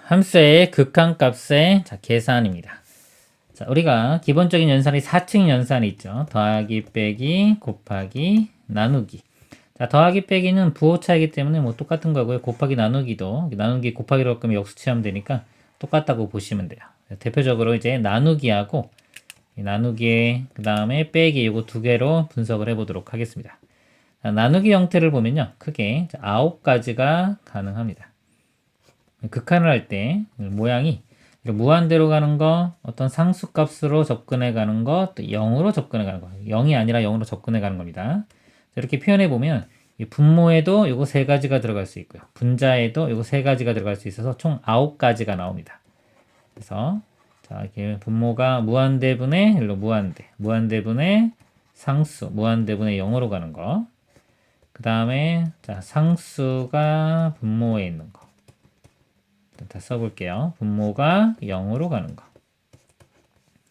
함수의 극한값의 계산입니다. 자, 우리가 기본적인 연산이 4층 연산이 있죠. 더하기, 빼기, 곱하기, 나누기. 자, 더하기, 빼기는 부호차이기 때문에 뭐 똑같은 거고요. 곱하기, 나누기도 나누기, 곱하기로 바꾸면 역수 취하면 되니까 똑같다고 보시면 돼요. 대표적으로 이제 나누기하고 나누기 그 다음에 빼기 이거 두 개로 분석을 해보도록 하겠습니다. 자, 나누기 형태를 보면요. 크게 9가지가 가능합니다. 극한을 할 때 모양이 무한대로 가는 거, 어떤 상수값으로 접근해 가는 거, 또 0으로 접근해 가는 거. 0이 아니라 0으로 접근해 가는 겁니다. 이렇게 표현해 보면 분모에도 요거 세 가지가 들어갈 수 있고요. 분자에도 요거 세 가지가 들어갈 수 있어서 총 9가지가 나옵니다. 그래서 자, 이렇게 분모가 무한대분의 일로 무한대분의 상수, 무한대분의 0으로 가는 거. 그 다음에 자, 상수가 분모에 있는 거. 다 써볼게요. 분모가 0으로 가는 거.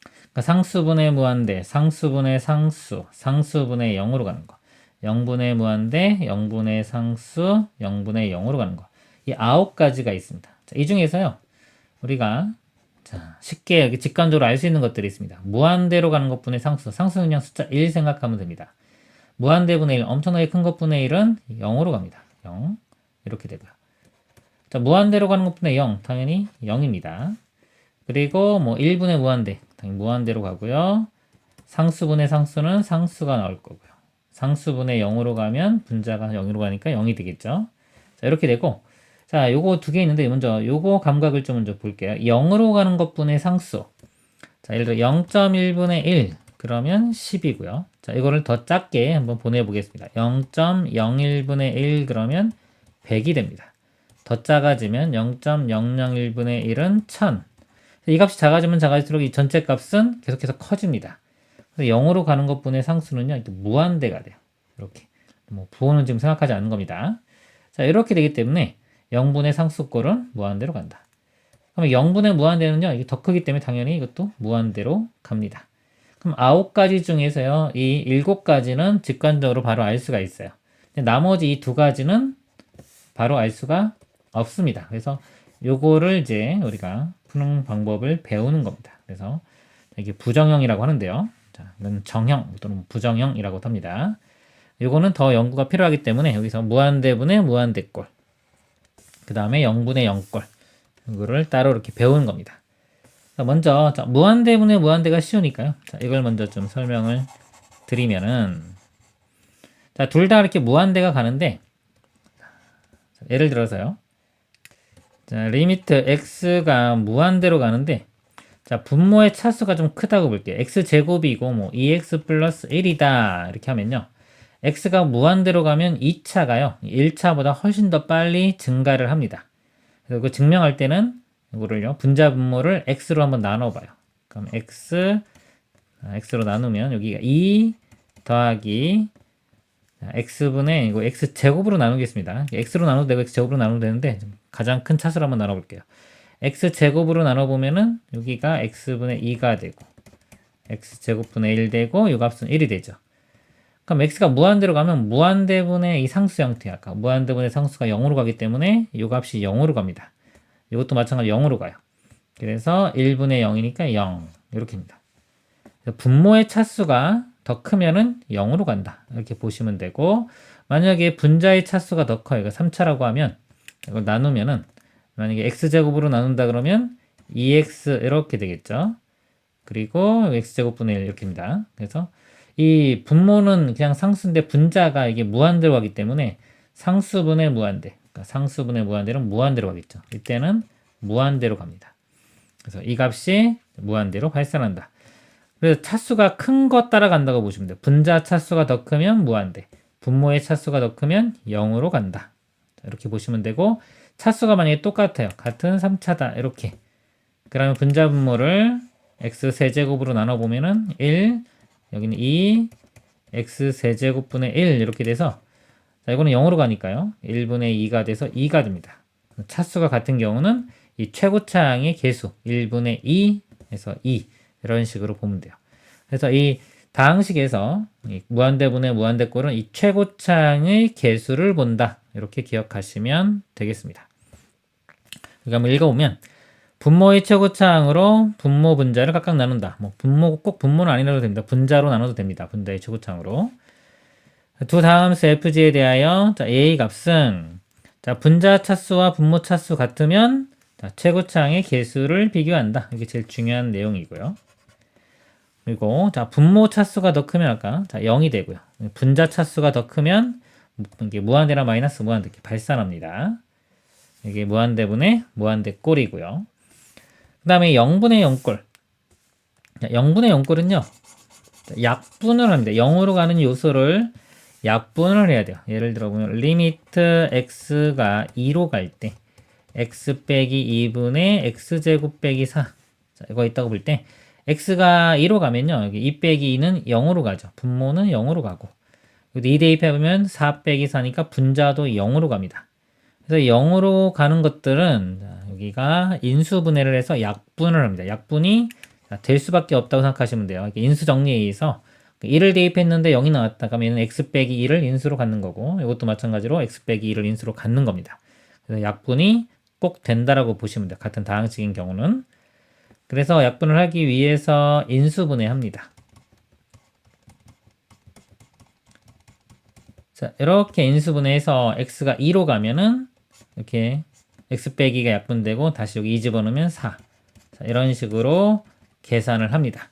그러니까 상수분의 무한대, 상수분의 상수, 상수분의 0으로 가는 거. 0분의 무한대, 0분의 상수, 0분의 0으로 가는 거. 이 9가지가 있습니다. 자, 이 중에서요. 우리가 자, 쉽게 여기 직관적으로 알 수 있는 것들이 있습니다. 무한대로 가는 것분의 상수. 상수는 그냥 숫자 1 생각하면 됩니다. 무한대분의 1, 엄청나게 큰 것분의 1은 0으로 갑니다. 0. 이렇게 되고요. 자, 무한대로 가는 것분의 0, 당연히 0입니다. 그리고 뭐 1분의 무한대, 당연히 무한대로 가고요. 상수분의 상수는 상수가 나올 거고요. 상수분의 0으로 가면 분자가 0으로 가니까 0이 되겠죠. 자, 이렇게 되고, 자, 요거 두 개 있는데 먼저 요거 감각을 좀 먼저 볼게요. 0으로 가는 것분의 상수. 자, 예를 들어 0.1분의 1 그러면 10이고요. 자, 이거를 더 작게 한번 보내보겠습니다. 0.01분의 1 그러면 100이 됩니다. 더 작아지면 0.001분의 1은 1000. 이 값이 작아지면 작아질수록 이 전체 값은 계속해서 커집니다. 그래서 0으로 가는 것분의 상수는요, 무한대가 돼요. 이렇게. 뭐, 부호는 지금 생각하지 않는 겁니다. 자, 이렇게 되기 때문에 0분의 상수꼴은 무한대로 간다. 그럼 0분의 무한대는요, 이게 더 크기 때문에 당연히 이것도 무한대로 갑니다. 그럼 9가지 중에서요, 이 7가지는 직관적으로 바로 알 수가 있어요. 나머지 이 2가지는 바로 알 수가 없습니다. 그래서 요거를 이제 우리가 푸는 방법을 배우는 겁니다. 그래서 이게 부정형이라고 하는데요. 자, 이건 정형 또는 부정형이라고 합니다. 요거는 더 연구가 필요하기 때문에 여기서 무한대분의 무한대꼴, 그 다음에 0분의 0꼴, 이거를 따로 이렇게 배우는 겁니다. 먼저 자, 무한대분의 무한대가 쉬우니까요. 자, 이걸 먼저 좀 설명을 드리면은, 자, 둘 다 이렇게 무한대가 가는데, 자, 예를 들어서요. 자, 리미트 x가 무한대로 가는데, 자, 분모의 차수가 좀 크다고 볼게요. x제곱이고 뭐 2x 플러스 1이다 이렇게 하면요, x가 무한대로 가면 2차가요 1차보다 훨씬 더 빨리 증가를 합니다. 그래서 그 증명할 때는 이거를요, 분자 분모를 x로 한번 나눠봐요. 그럼 x로 나누면 여기가 2 더하기 x분의 이거 x제곱으로 나누겠습니다. x로 나눠도 되고 x제곱으로 나눠도 되는데 가장 큰 차수로 한번 나눠볼게요. x제곱으로 나눠보면은 여기가 x분의 2가 되고 x제곱분의 1 되고 이 값은 1이 되죠. 그럼 x가 무한대로 가면 무한대분의 이 상수 형태야. 아까 무한대분의 상수가 0으로 가기 때문에 이 값이 0으로 갑니다. 이것도 마찬가지로 0으로 가요. 그래서 1분의 0이니까 0 이렇게입니다. 분모의 차수가 더 크면은 0으로 간다. 이렇게 보시면 되고, 만약에 분자의 차수가 더 커요. 이거 3차라고 하면 이걸 나누면은, 만약에 x제곱으로 나눈다 그러면 2x 이렇게 되겠죠. 그리고 x제곱분의 1 이렇게입니다. 그래서 이 분모는 그냥 상수인데 분자가 이게 무한대로 가기 때문에 상수분의 무한대, 그러니까 상수분의 무한대는 무한대로 가겠죠. 이때는 무한대로 갑니다. 그래서 이 값이 무한대로 발산한다. 그래서 차수가 큰 거 따라간다고 보시면 돼요. 분자 차수가 더 크면 무한대, 분모의 차수가 더 크면 0으로 간다. 이렇게 보시면 되고, 차수가 만약에 똑같아요. 같은 3차다. 이렇게. 그러면 분자 분모를 x 세제곱으로 나눠보면은 1, 여기는 2, x 세제곱분의 1 이렇게 돼서, 자, 이거는 0으로 가니까요. 1분의 2가 돼서 2가 됩니다. 차수가 같은 경우는 이 최고차항의 개수 1분의 2에서 2 이런 식으로 보면 돼요. 그래서 이 다항식에서 이 무한대분의 무한대꼴은 이 최고차항의 개수를 본다. 이렇게 기억하시면 되겠습니다. 여기 한번 읽어보면 분모의 최고차항으로 분모 분자를 각각 나눈다. 뭐 분모 꼭 분모는 아니라도 됩니다. 분자로 나눠도 됩니다. 분자의 최고차항으로. 두 다함수 fg에 대하여 자, a 값은 자, 분자 차수와 분모 차수 같으면 자, 최고차항의 개수를 비교한다. 이게 제일 중요한 내용이고요. 그리고 자, 분모 차수가 더 크면 아까 자, 0이 되고요. 분자 차수가 더 크면 이게 무한대나 마이너스 무한대 이렇게 발산합니다. 이게 무한대분의 무한대 꼴이고요. 그 다음에 0분의 0꼴. 0분의 0꼴은요. 약분을 합니다. 0으로 가는 요소를 약분을 해야 돼요. 예를 들어 보면 리미트 x가 2로 갈 때 x 빼기 2분의 x제곱 빼기 4. 자, 이거 있다고 볼 때 x가 2로 가면요. 여기 2 빼기 2는 0으로 가죠. 분모는 0으로 가고. 2 대입해보면 4 빼기 4니까 분자도 0으로 갑니다. 그래서 0으로 가는 것들은 자, 여기가 인수분해를 해서 약분을 합니다. 약분이 될 수밖에 없다고 생각하시면 돼요. 인수 정리에 의해서 1을 대입했는데 0이 나왔다 그러면 x 빼기 2를 인수로 갖는 거고 이것도 마찬가지로 x 빼기 2를 인수로 갖는 겁니다. 그래서 약분이 꼭 된다라고 보시면 돼요. 같은 다항식인 경우는. 그래서 약분을 하기 위해서 인수분해합니다. 자, 이렇게 인수분해해서 x가 2로 가면은 이렇게 x 빼기가 약분되고 다시 여기 2 집어넣으면 4. 자, 이런 식으로 계산을 합니다.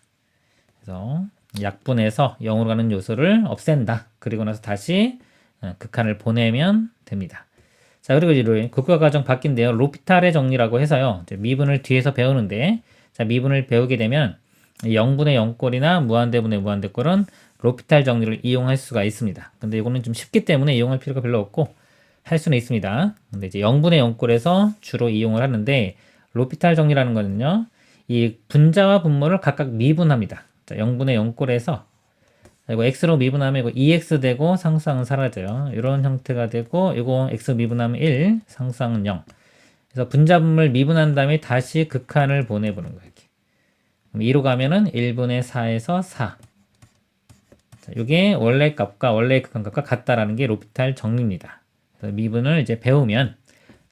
그래서 약분해서 0으로 가는 요소를 없앤다. 그리고 나서 다시 극한을 보내면 됩니다. 자, 그리고 이제 국가 과정 바뀐데요. 로피탈의 정리라고 해서요. 이제 미분을 뒤에서 배우는데 자, 미분을 배우게 되면 0분의 0꼴이나 무한대분의 무한대꼴은 로피탈 정리를 이용할 수가 있습니다. 근데 이거는 좀 쉽기 때문에 이용할 필요가 별로 없고 할 수는 있습니다. 근데 이제 0분의 0꼴에서 주로 이용을 하는데 로피탈 정리라는 거는요. 이 분자와 분모를 각각 미분합니다. 자, 0분의 0꼴에서 이거 x로 미분하면 이거 2x 되고 상수항은 사라져요. 이런 형태가 되고 이거 x 미분하면 1, 상수항은 0. 그래서 분자분모를 미분한 다음에 다시 극한을 보내보는 거예요. 이렇게. 2로 가면은 1분의 4에서 4. 자, 이게 원래 값과 원래 극한값과 같다라는 게 로피탈 정리입니다. 그래서 미분을 이제 배우면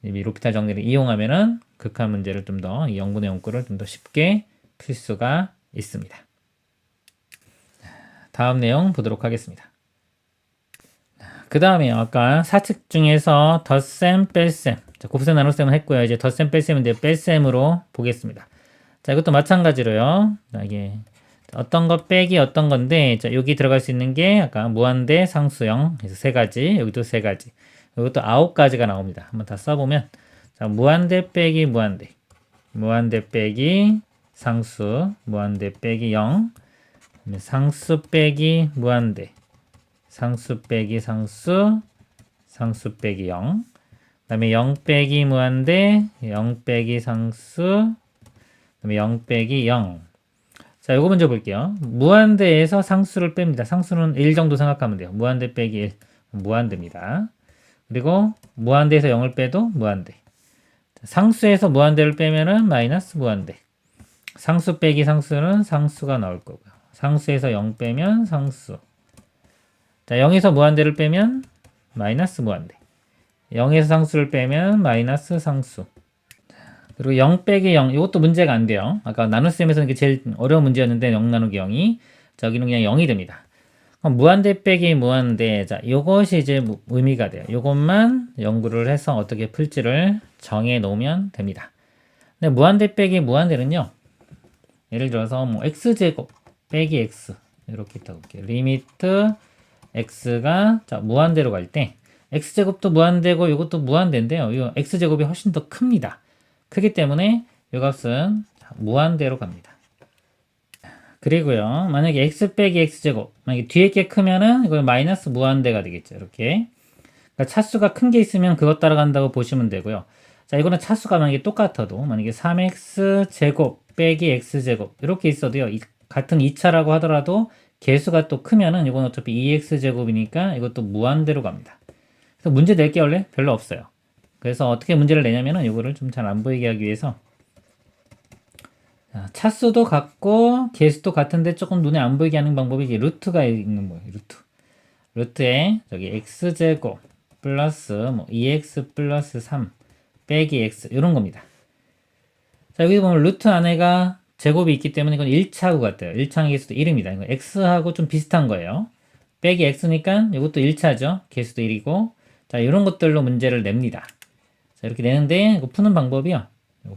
이 로피탈 정리를 이용하면은 극한 문제를 좀 더 0분의 0꼴을 좀 더 쉽게 풀 수가 있습니다. 다음 내용 보도록 하겠습니다. 그 다음에 아까 사측 중에서 덧셈, 뺄셈. 자, 곱셈, 나눗셈은 했고요. 이제 덧셈, 뺄셈인데 뺄셈으로 보겠습니다. 자, 이것도 마찬가지로요. 자, 이게 어떤 거 빼기 어떤 건데, 자, 여기 들어갈 수 있는 게 아까 무한대, 상수형, 그래서 3가지, 여기도 3가지. 이것도 9가지가 나옵니다. 한번 다 써보면, 자, 무한대 빼기 무한대, 무한대 빼기 상수, 무한대 빼기 0, 상수 빼기 무한대, 상수 빼기 상수, 상수 빼기 0, 그 다음에 0 빼기 무한대, 0 빼기 상수, 그 다음에 0 빼기 0. 자, 요거 먼저 볼게요. 무한대에서 상수를 뺍니다. 상수는 1 정도 생각하면 돼요. 무한대 빼기 1, 무한대입니다. 그리고 무한대에서 0을 빼도 무한대. 상수에서 무한대를 빼면은 마이너스 무한대. 상수 빼기 상수는 상수가 나올 거고요. 상수에서 0 빼면 상수. 자, 0에서 무한대를 빼면 마이너스 무한대. 0에서 상수를 빼면 마이너스 상수. 그리고 0 빼기 0, 이것도 문제가 안 돼요. 아까 나눗셈에서는 이게 제일 어려운 문제였는데 0 나누기 0이. 자, 여기는 그냥 0이 됩니다. 그럼 무한대 빼기 무한대. 자, 요것이 이제 의미가 돼요. 요것만 연구를 해서 어떻게 풀지를 정해 놓으면 됩니다. 근데 무한대 빼기 무한대는요. 예를 들어서 뭐 x제곱 빼기 x 이렇게 있다고 볼게요. 리미트 x가 자, 무한대로 갈 때 x제곱도 무한대고 이것도 무한대인데요. 이 x제곱이 훨씬 더 큽니다. 크기 때문에 이 값은 무한대로 갑니다. 그리고요, 만약에 x 빼기 x제곱, 만약에 뒤에 게 크면은 이거 마이너스 무한대가 되겠죠. 이렇게. 그러니까 차수가 큰 게 있으면 그것 따라간다고 보시면 되고요. 자, 이거는 차수가 만약에 똑같아도, 만약에 3x 제곱 빼기 x제곱, 이렇게 있어도요, 같은 2차라고 하더라도 개수가 또 크면은 이건 어차피 2x 제곱이니까 이것도 무한대로 갑니다. 그래서 문제 낼 게 원래 별로 없어요. 그래서 어떻게 문제를 내냐면은 이거를 좀 잘 안 보이게 하기 위해서 차수도 같고 개수도 같은데 조금 눈에 안 보이게 하는 방법이 이게 루트가 있는 거예요. 루트에 저기 x제곱 플러스 뭐 2x 플러스 3 빼기 x 이런 겁니다. 자, 여기 보면 루트 안에가 제곱이 있기 때문에 이건 1차하고 같아요. 1차항 개수도 1입니다. 이거 x하고 좀 비슷한 거예요. 빼기 x니까 이것도 1차죠. 개수도 1이고. 자, 이런 것들로 문제를 냅니다. 자, 이렇게 내는데 이거 푸는 방법이요.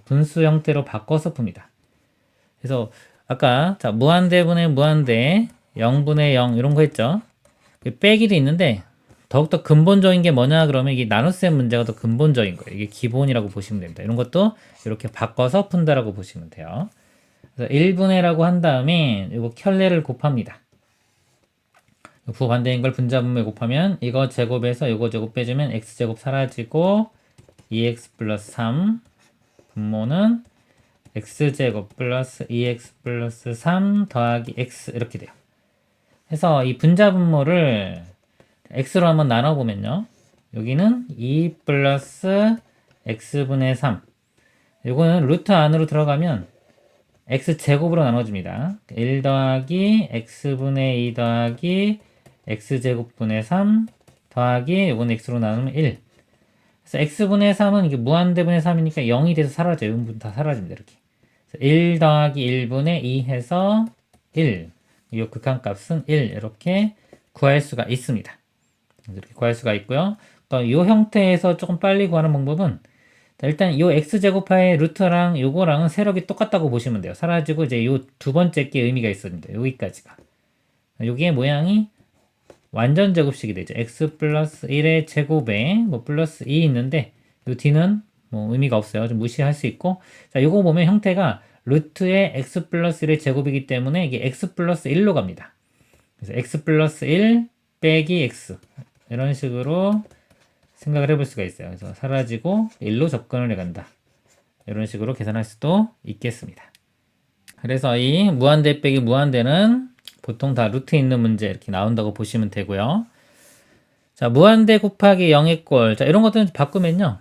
분수 형태로 바꿔서 풉니다. 그래서 아까 자, 무한대분의 무한대 0분의 0 이런 거 했죠. 빼기도 있는데 더욱더 근본적인 게 뭐냐 그러면 이게 나눗셈 문제가 더 근본적인 거예요. 이게 기본이라고 보시면 됩니다. 이런 것도 이렇게 바꿔서 푼다라고 보시면 돼요. 그래서 1분의라고 한 다음에 이거 켤레를 곱합니다. 부반대인 걸 분자분모에 곱하면 이거 제곱에서 이거 제곱 빼주면 x제곱 사라지고 2x 플러스 3 분모는 x제곱 플러스 2x 플러스 3 더하기 x 이렇게 돼요. 해서 이 분자분모를 x로 한번 나눠보면요. 여기는 2 플러스 x분의 3 이거는 루트 안으로 들어가면 x제곱으로 나눠줍니다. 1 더하기 x분의 2 더하기 x제곱분의 3 더하기 이건 x로 나누면 1. 그래서 x분의 3은 이게 무한대분의 3이니까 0이 돼서 사라져요. 0분 다 사라집니다. 이렇게. 1 더하기 1분의 2 해서 1. 이 극한값은 1. 이렇게 구할 수가 있습니다. 이렇게 구할 수가 있고요. 또 이 형태에서 조금 빨리 구하는 방법은 일단 이 x제곱하의 루트랑 요거랑은 세력이 똑같다고 보시면 돼요. 사라지고 이제 요 두 번째 게 의미가 있습니다. 여기까지가. 여기에 모양이 완전 제곱식이 되죠. x 플러스 1의 제곱에 뭐 플러스 2 있는데 요 뒤는 뭐 의미가 없어요. 좀 무시할 수 있고. 자, 요거 보면 형태가 루트의 x 플러스 1의 제곱이기 때문에 이게 x 플러스 1로 갑니다. 그래서 x 플러스 1 빼기 x 이런 식으로 생각을 해볼 수가 있어요. 그래서 사라지고 1로 접근을 해간다. 이런 식으로 계산할 수도 있겠습니다. 그래서 이 무한대 빼기 무한대는 보통 다 루트에 있는 문제 이렇게 나온다고 보시면 되고요. 자, 무한대 곱하기 0의 꼴. 자, 이런 것들은 바꾸면요.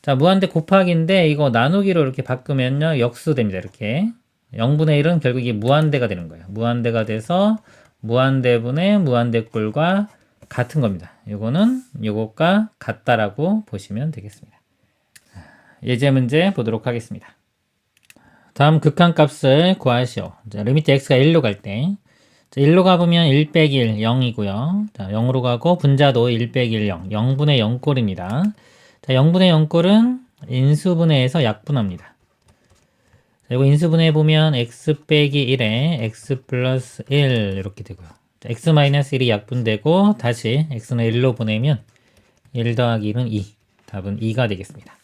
자, 무한대 곱하기인데 이거 나누기로 이렇게 바꾸면요. 역수 됩니다. 이렇게. 0분의 1은 결국 이게 무한대가 되는 거예요. 무한대가 돼서 무한대분의 무한대꼴과 같은 겁니다. 이거는 이것과 같다라고 보시면 되겠습니다. 예제 문제 보도록 하겠습니다. 다음 극한값을 구하시오. 자, 리미트 x가 1로 갈 때. 자, 1로 가보면 1 빼기 1, 0이고요. 자, 0으로 가고 분자도 1 빼기 1, 0. 0분의 0꼴입니다. 자, 0분의 0꼴은 인수분해에서 약분합니다. 자, 이거 인수분해 보면 x 빼기 1에 x 플러스 1 이렇게 되고요. 자, x 마이너스 1이 약분되고 다시 x는 1로 보내면 1 더하기 1은 2. 답은 2가 되겠습니다.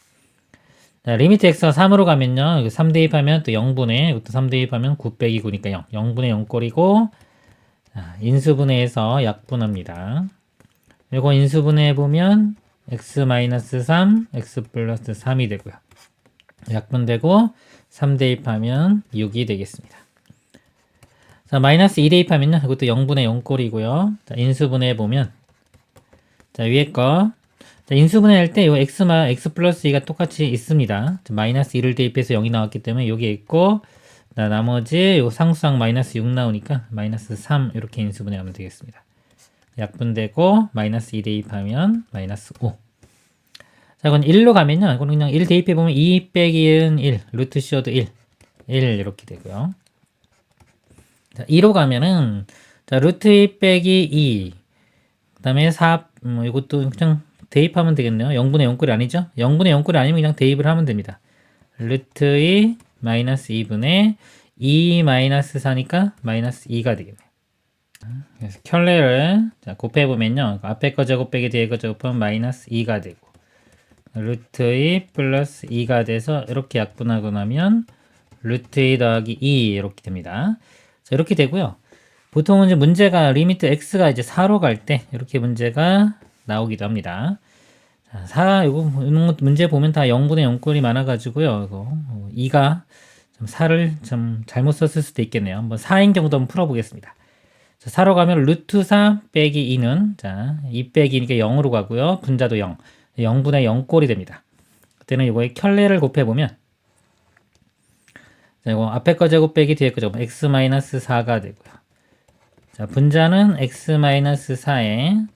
자, 리미트 x가 3으로 가면요. 3 대입하면 또 0분의, 이것도 3 대입하면 9 빼기 9니까 0. 0분의 0꼴이고, 인수분해에서 약분합니다. 이거 인수분해 보면 x-3, x 플러스 3이 되고요. 약분되고, 3 대입하면 6이 되겠습니다. 자, 마이너스 2 대입하면요. 이것도 0분의 0꼴이고요. 자, 인수분해 보면, 자, 위에 거, 자, 인수분해 할 때 이 x 플러스 2가 똑같이 있습니다. 자, 마이너스 2를 대입해서 0이 나왔기 때문에 여기에 있고, 자, 나머지 요 상수항 마이너스 6 나오니까 마이너스 3 이렇게 인수분해하면 되겠습니다. 약분되고 마이너스 2 대입하면 마이너스 5. 자, 이건 1로 가면요. 이건 그냥 1 대입해보면 2 빼기 1은 1, 루트 씌워도 1 이렇게 되고요. 자, 2로 가면은, 자, 루트 2 빼기 2, 그 다음에 4, 이것도 그냥 대입하면 되겠네요. 0분의 0꼴이 아니죠? 0분의 0꼴이 아니면 그냥 대입을 하면 됩니다. 루트 2 마이너스 2분의 2 마이너스 4니까 마이너스 2가 되겠네요. 그래서 켤레를 자, 곱해보면요. 앞에 거 제곱 빼기 뒤에 거 제곱하면 마이너스 2가 되고 루트 2 플러스 2가 돼서 이렇게 약분하고 나면 루트 2 더하기 2 이렇게 됩니다. 자, 이렇게 되고요. 보통은 이제 문제가 리미트 x가 이제 4로 갈 때 이렇게 문제가 나오기도 합니다. 자, 4, 이거 문제 보면 다 0분의 0꼴이 많아가지고요. 이거 2가 좀 4를 좀 잘못 썼을 수도 있겠네요. 한번 4인 경우도 한번 풀어보겠습니다. 자, 4로 가면 루트 4 빼기 2는 자, 2 빼기니까 0으로 가고요. 분자도 0. 0분의 0꼴이 됩니다. 그때는 이거에 켤레를 곱해보면 자, 이거 앞에 거 제곱 빼기 뒤에 거 제곱 x-4가 되고요. 자, 분자는 x-4에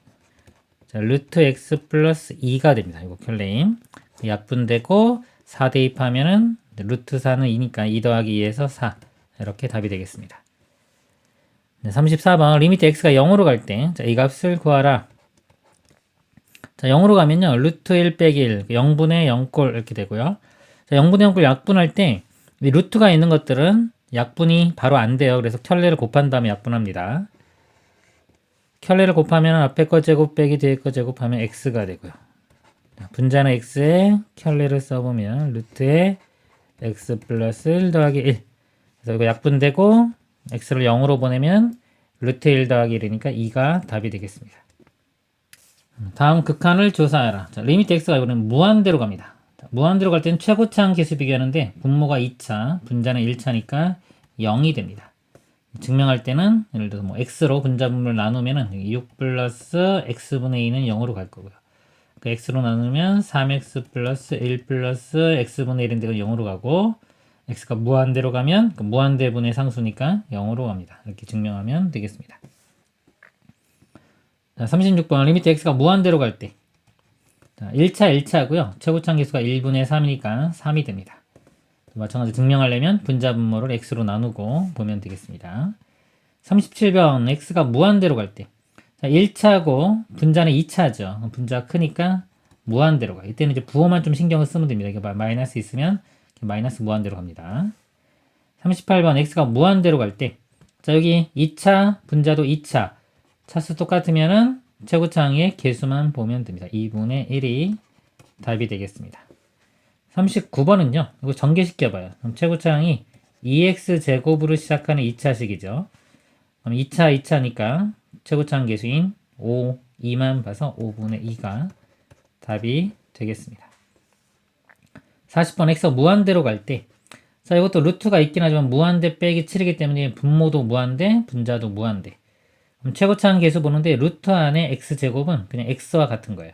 자, 루트 x 플러스 2가 됩니다. 이거 켤레임. 약분되고 4 대입하면은 루트 4는 2니까 2 더하기 2에서 4 이렇게 답이 되겠습니다. 34번 리미트 x가 0으로 갈 때 이 값을 구하라. 자, 0으로 가면요. 루트 1 빼기 1, 0분의 0꼴 이렇게 되고요. 자, 0분의 0꼴 약분할 때 이 루트가 있는 것들은 약분이 바로 안 돼요. 그래서 켤레를 곱한 다음에 약분합니다. 켤레를 곱하면 앞에 거 제곱 빼기 뒤에 거 제곱하면 x가 되고요. 분자는 x에 켤레를 써보면 루트에 x 플러스 1 더하기 1. 그래서 이거 약분되고 x를 0으로 보내면 루트 1 더하기 1이니까 2가 답이 되겠습니다. 다음 극한을 조사하라. 자, 리미트 x가 이번엔 무한대로 갑니다. 자, 무한대로 갈 때는 최고차항 계수 비교하는데 분모가 2차, 분자는 1차니까 0이 됩니다. 증명할 때는 예를 들어서 뭐 x로 분자 분모를 나누면은 6 플러스 x분의 2는 0으로 갈 거고요. 그 x로 나누면 3x 플러스 1 플러스 x분의 1인데 0으로 가고 x가 무한대로 가면 그 무한대분의 상수니까 0으로 갑니다. 이렇게 증명하면 되겠습니다. 자, 36번 리미트 x가 무한대로 갈 때 1차 1차고요. 최고차항 계수가 1분의 3이니까 3이 됩니다. 마찬가지로 증명하려면 분자 분모를 x로 나누고 보면 되겠습니다. 37번 x가 무한대로 갈 때 1차고 분자는 2차죠. 분자가 크니까 무한대로 가요. 이때는 이제 부호만 좀 신경을 쓰면 됩니다. 이게 마이너스 있으면 마이너스 무한대로 갑니다. 38번 x가 무한대로 갈 때 자, 여기 2차 분자도 2차 차수 똑같으면은 최고차항의 개수만 보면 됩니다. 2분의 1이 답이 되겠습니다. 39번은요. 이거 전개시켜봐요. 그럼 최고차항이 2x제곱으로 시작하는 2차식이죠. 그럼 2차 2차니까 최고차항 개수인 5, 2만 봐서 5분의 2가 답이 되겠습니다. 40번 x가 무한대로 갈 때 자, 이것도 루트가 있긴 하지만 무한대 빼기 7이기 때문에 분모도 무한대, 분자도 무한대. 그럼 최고차항 개수 보는데 루트 안에 x제곱은 그냥 x와 같은 거예요.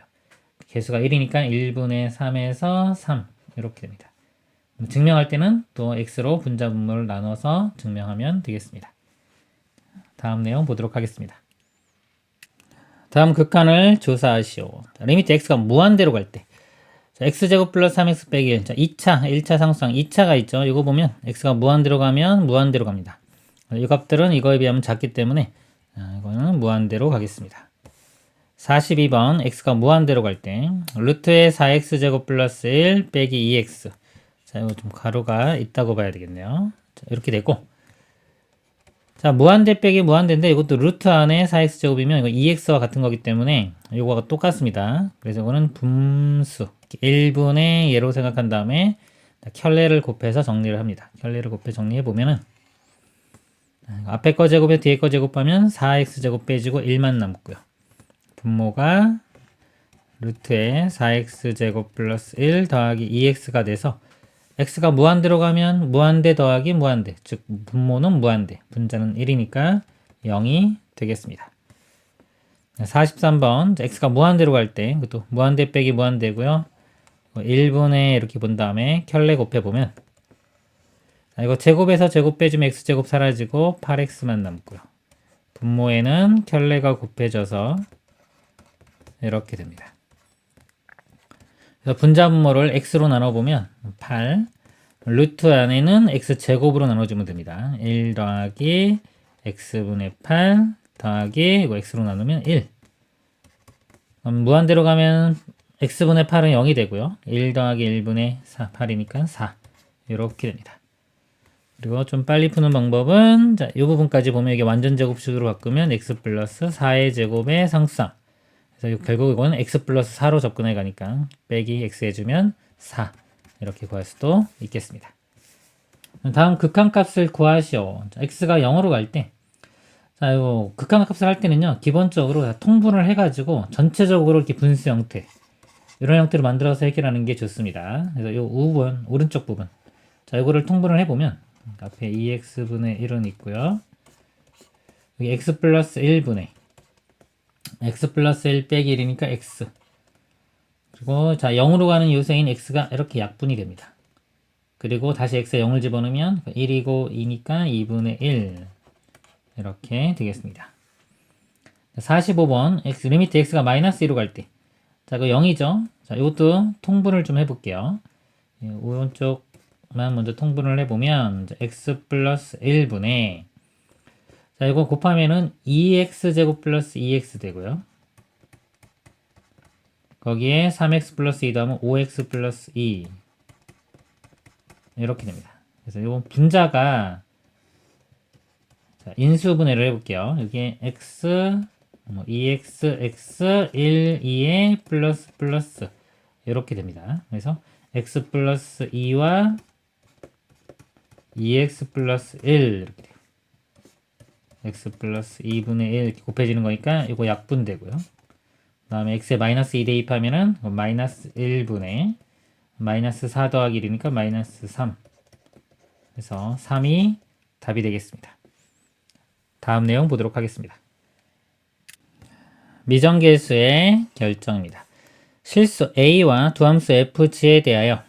개수가 1이니까 1분의 3에서 3 이렇게 됩니다. 증명할 때는 또 x로 분자 분모를 나눠서 증명하면 되겠습니다. 다음 내용 보도록 하겠습니다. 다음 극한을 조사하시오. 리미트 x가 무한대로 갈 때 x제곱 플러스 3x 빼기 1. 자, 1차 상수항 2차가 있죠. 이거 보면 x가 무한대로 가면 무한대로 갑니다. 이 값들은 이거에 비하면 작기 때문에 이거는 무한대로 가겠습니다. 42번 x가 무한대로 갈 때 루트의 4x제곱 플러스 1 빼기 2x. 자, 이거 좀 가로가 있다고 봐야 되겠네요. 자, 이렇게 되고 자, 무한대 빼기 무한대인데 이것도 루트 안에 4x제곱이면 이거 2x와 같은 거기 때문에 이거가 똑같습니다. 그래서 이거는 분수 1분의 예로 생각한 다음에 켤레를 곱해서 정리를 합니다. 켤레를 곱해 정리해 보면은 앞에 거 제곱에 뒤에 거 제곱하면 4x제곱 빼지고 1만 남고요. 분모가 루트에 4x제곱 플러스 1 더하기 2x가 돼서 x가 무한대로 가면 무한대 더하기 무한대, 즉 분모는 무한대, 분자는 1이니까 0이 되겠습니다. 43번 x가 무한대로 갈 때 그것도 무한대 빼기 무한대고요. 1분의 이렇게 본 다음에 켤레 곱해보면 이거 제곱에서 제곱 빼주면 x제곱 사라지고 8x만 남고요. 분모에는 켤레가 곱해져서 이렇게 됩니다. 그래서 분자 분모를 x로 나눠보면 8 루트 안에는 x제곱으로 나눠주면 됩니다. 1 더하기 x분의 8 더하기 이거 x로 나누면 1 무한대로 가면 x분의 8은 0이 되고요. 1 더하기 1분의 4, 8이니까 4 이렇게 됩니다. 그리고 좀 빨리 푸는 방법은 자, 이 부분까지 보면 이게 완전 제곱식으로 바꾸면 x 플러스 4의 제곱의 상수항. 그래서 결국 이거는 x 플러스 4로 접근해 가니까 빼기 x 해주면 4 이렇게 구할 수도 있겠습니다. 다음 극한값을 구하시오. 자, x가 0으로 갈 때 자, 이거 극한값을 할 때는요 기본적으로 다 통분을 해가지고 전체적으로 이렇게 분수 형태 이런 형태로 만들어서 해결하는 게 좋습니다. 그래서 이 우분 오른쪽 부분 자 이거를 통분을 해보면 앞에 2x분의 1은 있고요. 여기 x 플러스 1분의 x 플러스 1 빼기 1이니까 x 그리고 자 0으로 가는 요소인 x가 이렇게 약분이 됩니다. 그리고 다시 x에 0을 집어넣으면 1이고 2니까 2분의 1 이렇게 되겠습니다. 45번 x 리미트 x가 마이너스 2로 갈 때 자, 그 0이죠. 자, 이것도 통분을 좀 해볼게요. 오른쪽만 먼저 통분을 해보면 x 플러스 1분의 자 이거 곱하면은 2x제곱 플러스 2x 되고요. 거기에 3x 플러스 2 더하면 5x 플러스 2 이렇게 됩니다. 그래서 이건 분자가 자, 인수분해를 해볼게요. 여기에 x 2x x 1 2에 플러스 이렇게 됩니다. 그래서 x 플러스 2와 2x 플러스 1 이렇게 돼요. x 플러스 2분의 1 이렇게 곱해지는 거니까 이거 약분되고요. 그 다음에 x에 마이너스 2 대입하면은 마이너스 1분의 마이너스 4 더하기 1이니까 마이너스 3 그래서 3이 답이 되겠습니다. 다음 내용 보도록 하겠습니다. 미정계수의 결정입니다. 실수 a와 두함수 fg에 대하여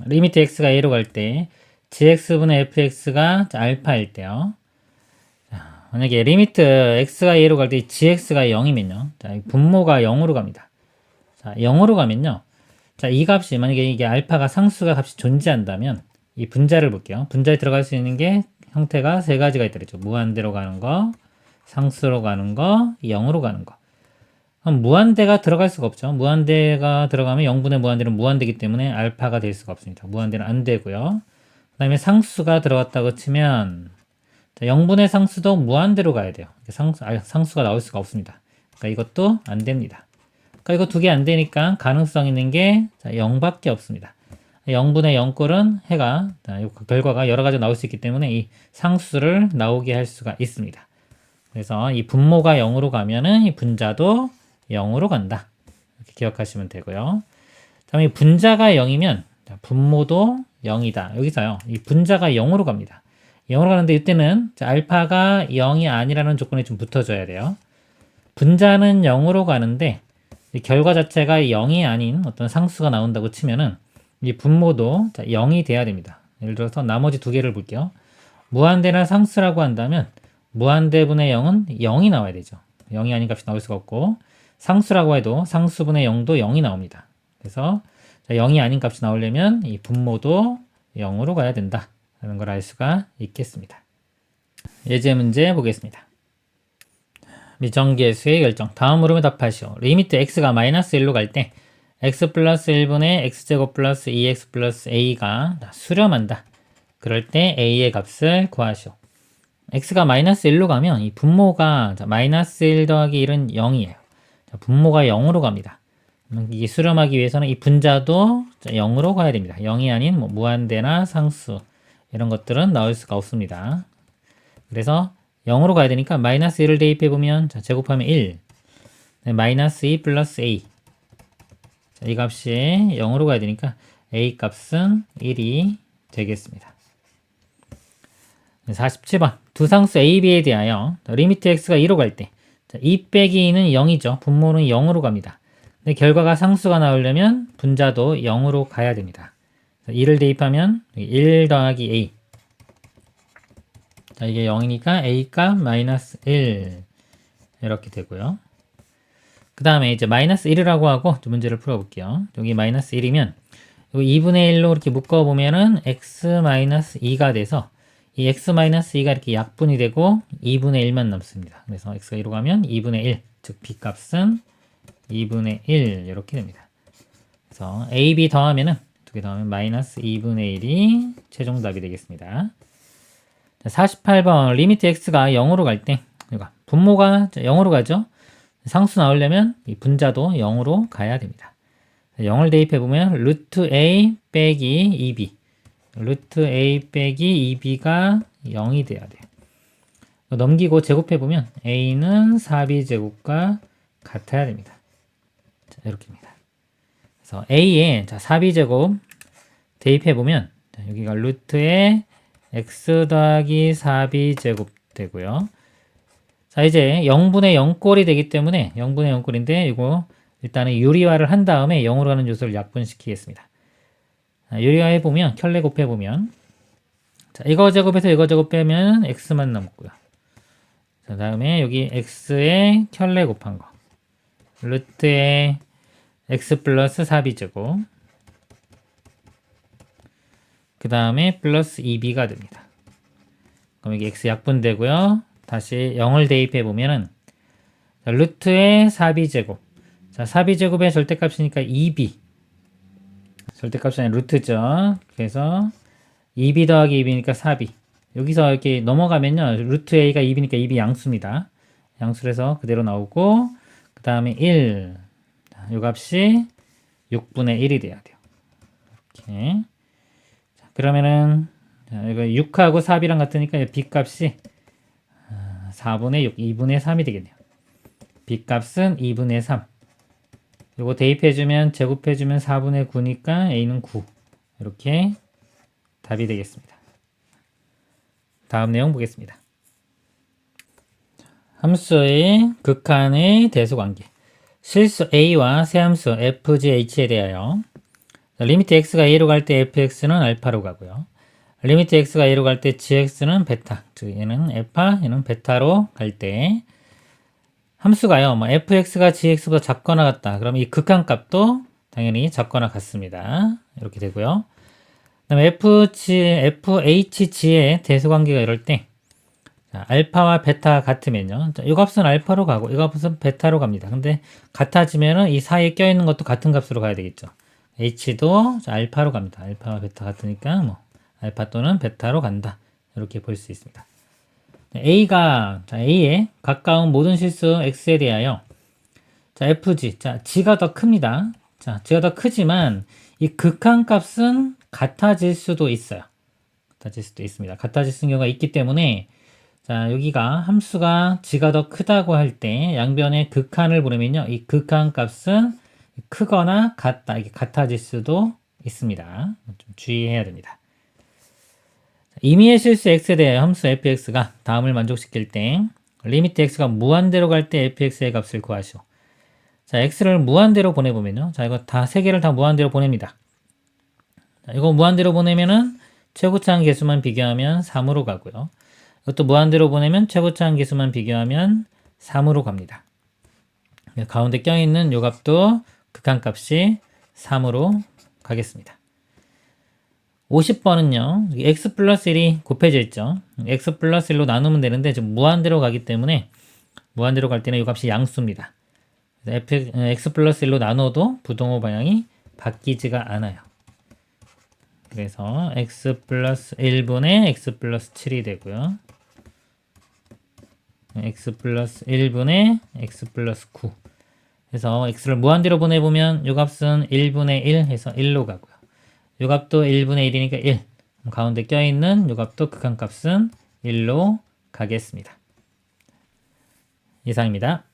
리미트 x가 a로 갈 때 gx분의 fx가 알파일 때요. 자, 만약에 리미트 x가 a로 갈 때 gx가 0이면요. 자, 분모가 0으로 갑니다. 자, 0으로 가면요. 자, 이 값이 만약에 이게 알파가 상수가 값이 존재한다면 이 분자를 볼게요. 분자에 들어갈 수 있는 게 형태가 세 가지가 있더랬죠. 무한대로 가는 거, 상수로 가는 거, 0으로 가는 거. 그럼 무한대가 들어갈 수가 없죠. 무한대가 들어가면 0분의 무한대는 무한대이기 때문에 알파가 될 수가 없습니다. 무한대는 안 되고요. 그 다음에 상수가 들어갔다고 치면 0분의 상수도 무한대로 가야 돼요. 상수가 나올 수가 없습니다. 그러니까 이것도 안 됩니다. 그러니까 이거 두 개 안 되니까 가능성 있는 게 0밖에 없습니다. 0분의 0꼴은 해가 결과가 여러 가지 나올 수 있기 때문에 이 상수를 나오게 할 수가 있습니다. 그래서 이 분모가 0으로 가면은 이 분자도 0으로 간다. 이렇게 기억하시면 되고요. 다음에 분자가 0이면 분모도 0이다. 여기서요. 이 분자가 0으로 갑니다. 0으로 가는데 이때는 알파가 0이 아니라는 조건이 좀 붙어줘야 돼요. 분자는 0으로 가는데 이 결과 자체가 0이 아닌 어떤 상수가 나온다고 치면은 이 분모도 0이 돼야 됩니다. 예를 들어서 나머지 두 개를 볼게요. 무한대나 상수라고 한다면 무한대분의 0은 0이 나와야 되죠. 0이 아닌 값이 나올 수가 없고 상수라고 해도 상수분의 0도 0이 나옵니다. 그래서 0이 아닌 값이 나오려면 이 분모도 0으로 가야 된다 라는 걸 알 수가 있겠습니다. 예제 문제 보겠습니다. 미정계수의 결정. 다음 물음에 답하시오. 리미트 x가 마이너스 1로 갈 때 x 플러스 1분의 x제곱 플러스 2x 플러스 a가 수렴한다. 그럴 때 a의 값을 구하시오. x가 마이너스 1로 가면 이 분모가 마이너스 1 더하기 1은 0이에요. 분모가 0으로 갑니다. 이게 수렴하기 위해서는 이 분자도 0으로 가야 됩니다. 0이 아닌 무한대나 상수 이런 것들은 나올 수가 없습니다. 그래서 0으로 가야 되니까 마이너스 1을 대입해보면 제곱하면 1 마이너스 2 플러스 a 이 값이 0으로 가야 되니까 a 값은 1이 되겠습니다. 47번 두 상수 a, b에 대하여 리미트 x가 2로 갈 때 2 빼기 2는 0이죠. 분모는 0으로 갑니다. 근데 결과가 상수가 나오려면 분자도 0으로 가야 됩니다. 2를 대입하면 1 더하기 a 자, 이게 0이니까 a 값 마이너스 1 이렇게 되고요. 그 다음에 이제 마이너스 1이라고 하고 문제를 풀어볼게요. 여기 마이너스 1이면 여기 2분의 1로 이렇게 묶어보면은 x 마이너스 2가 돼서 이 x 마이너스 2가 이렇게 약분이 되고 2분의 1만 남습니다. 그래서 x가 2로 가면 2분의 1, 즉 b 값은 2분의 1 이렇게 됩니다. 그래서 a, b 더하면은 두 개 더하면 마이너스 2분의 1이 최종 답이 되겠습니다. 48번 리미트 x가 0으로 갈 때 분모가 0으로 가죠. 상수 나오려면 이 분자도 0으로 가야 됩니다. 0을 대입해보면 루트 a 빼기 2b 루트 a 빼기 2b가 0이 돼야 돼요. 넘기고 제곱해보면 a는 4b제곱과 같아야 됩니다. 자, 이렇게입니다. 그래서 a에 4b제곱 대입해보면 여기가 루트에 x 더하기 4b제곱 되고요. 자, 이제 0분의 0꼴이 되기 때문에 0분의 0꼴인데 이거 일단은 유리화를 한 다음에 0으로 가는 요소를 약분시키겠습니다. 자, 유리화해보면 켤레 곱해보면 자, 이거 제곱해서 이거 제곱 빼면 x만 남고요. 자, 다음에 여기 x에 켤레 곱한 거 루트에 x 플러스 4b제곱 그 다음에 플러스 2b가 됩니다. 그럼 여기 x 약분되고요. 다시 0을 대입해 보면은 루트의 4b제곱. 자, 4b제곱의 절대값이니까 2b. 절대값이 아니라 루트죠. 그래서 2b 더하기 2b니까 4b. 여기서 이렇게 넘어가면요. 루트 a가 2b니까 2b 양수입니다. 양수를 해서 그대로 나오고 그 다음에 1. 이 값이 6분의 1이 돼야 돼요. 이렇게. 자, 그러면은 이거 6하고 4b랑 같으니까 b 값이 4분의 6, 2분의 3이 되겠네요. b 값은 2분의 3. 요거 대입해주면 제곱해주면 4분의 9니까 a는 9. 이렇게 답이 되겠습니다. 다음 내용 보겠습니다. 함수의 극한의 대수관계. 실수 a와 세함수 fg, h에 대하여 리미트 x가 a로 갈 때 fx는 알파로 가고요. 리미트 x가 a로 갈 때 gx는 베타, 즉 얘는 알파, 얘는 베타로 갈 때 함수가요, 뭐 fx가 gx보다 작거나 같다. 그럼 이 극한값도 당연히 작거나 같습니다. 이렇게 되고요. 그다음에 fhg의 대수관계가 이럴 때 자, 알파와 베타 같으면요. 이 값은 알파로 가고 이 값은 베타로 갑니다. 근데 같아지면은 이 사이에 껴있는 것도 같은 값으로 가야 되겠죠. h도 알파로 갑니다. 알파와 베타 같으니까 뭐 알파 또는 베타로 간다. 이렇게 볼 수 있습니다. a가 a에 가까운 모든 실수 x에 대하여 자, fg. 자, g가 더 큽니다. 자, g가 더 크지만 이 극한값은 같아질 수도 있어요. 같아질 수도 있습니다. 같아질 경우가 있기 때문에 자, 여기가 함수가 g가 더 크다고 할 때 양변의 극한을 보내면요. 이 극한값은 크거나 같다. 이게 같아질 수도 있습니다. 좀 주의해야 됩니다. 임의의 실수 x에 대해 함수 fx가 다음을 만족시킬 때 리미트 x가 무한대로 갈 때 fx의 값을 구하시오. 자, x를 무한대로 보내보면요. 자, 이거 다 세 개를 다 무한대로 보냅니다. 자, 이거 무한대로 보내면은 최고차항 개수만 비교하면 3으로 가고요. 이것도 무한대로 보내면 최고차항 개수만 비교하면 3으로 갑니다. 가운데 껴있는 요 값도 극한값이 3으로 가겠습니다. 50번은요. x 플러스 1이 곱해져 있죠. x 플러스 1로 나누면 되는데 지금 무한대로 가기 때문에 무한대로 갈 때는 이 값이 양수입니다. x 플러스 1로 나눠도 부동호 방향이 바뀌지가 않아요. 그래서 x 플러스 1분의 x 플러스 7이 되고요. x 플러스 1분의 x 플러스 9. 그래서 x를 무한대로 보내보면 이 값은 1분의 1 해서 1로 가고요. 이 값도 1분의 1이니까 1. 가운데 껴있는 이 값도 극한값은 1로 가겠습니다. 이상입니다.